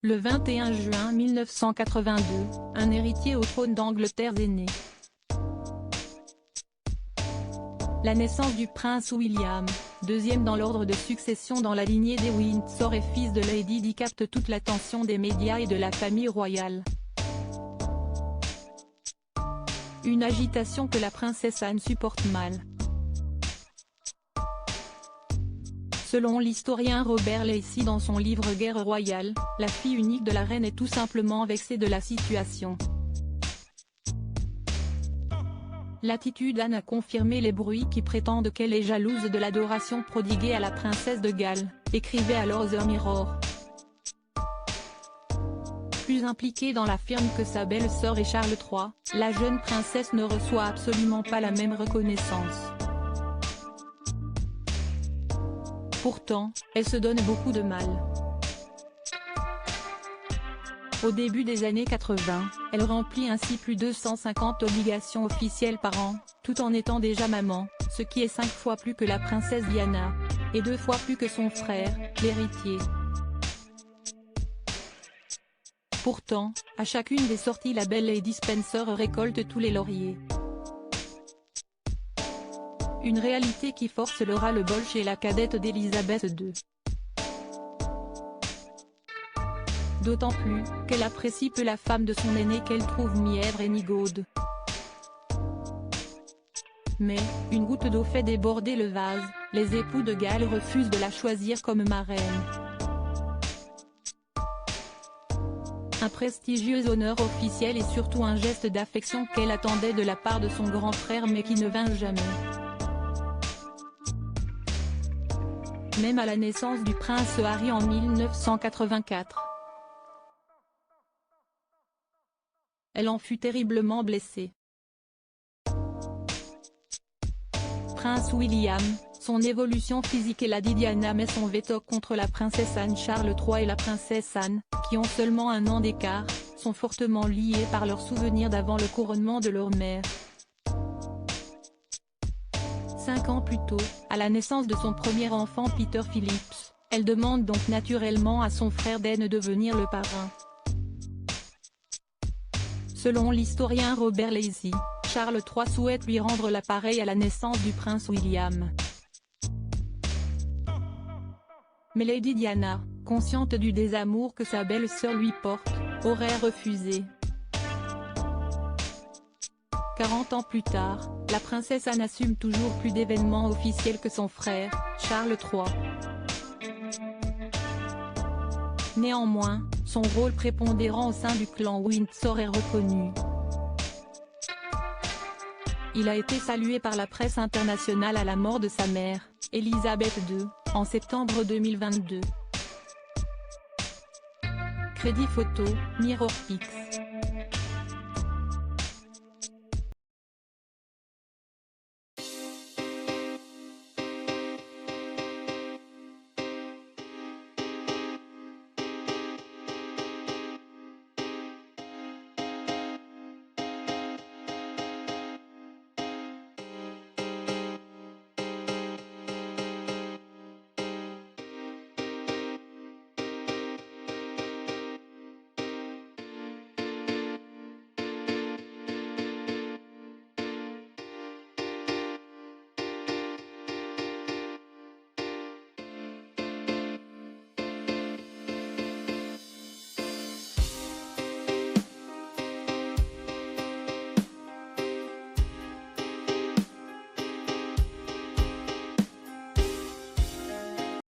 Le 21 juin 1982, un héritier au trône d'Angleterre est né. La naissance du prince William, deuxième dans l'ordre de succession dans la lignée des Windsor et fils de Lady Di, capte toute l'attention des médias et de la famille royale. Une agitation que la princesse Anne supporte mal. Selon l'historien Robert Lacey dans son livre Guerre royale, la fille unique de la reine est tout simplement vexée de la situation. L'attitude d'Anne a confirmé les bruits qui prétendent qu'elle est jalouse de l'adoration prodiguée à la princesse de Galles, écrivait alors The Mirror. Plus impliquée dans la firme que sa belle-sœur et Charles III, la jeune princesse ne reçoit absolument pas la même reconnaissance. Pourtant, elle se donne beaucoup de mal. Au début des années 80, elle remplit ainsi plus de 150 obligations officielles par an, tout en étant déjà maman, ce qui est 5 fois plus que la princesse Diana, et 2 fois plus que son frère, l'héritier. Pourtant, à chacune des sorties la belle Lady Spencer récolte tous les lauriers. Une réalité qui force le ras-le-bol chez la cadette d'Élisabeth II. D'autant plus, qu'elle apprécie peu la femme de son aîné qu'elle trouve mièvre et nigaude. Mais, une goutte d'eau fait déborder le vase, les époux de Galles refusent de la choisir comme marraine. Un prestigieux honneur officiel et surtout un geste d'affection qu'elle attendait de la part de son grand frère mais qui ne vint jamais. Même à la naissance du prince Harry en 1984. Elle en fut terriblement blessée. Prince William, son évolution physique et Lady Diana met son veto contre la princesse Anne. Charles III et la princesse Anne, qui ont seulement un an d'écart, sont fortement liés par leurs souvenirs d'avant le couronnement de leur mère. 5 ans plus tôt, à la naissance de son premier enfant Peter Phillips, elle demande donc naturellement à son frère d'en devenir le parrain. Selon l'historien Robert Lacey, Charles III souhaite lui rendre l'appareil à la naissance du prince William. Mais Lady Diana, consciente du désamour que sa belle-sœur lui porte, aurait refusé. 40 ans plus tard, la princesse Anne assume toujours plus d'événements officiels que son frère, Charles III. Néanmoins, son rôle prépondérant au sein du clan Windsor est reconnu. Il a été salué par la presse internationale à la mort de sa mère, Élisabeth II, en septembre 2022. Crédit photo, Mirror Pics.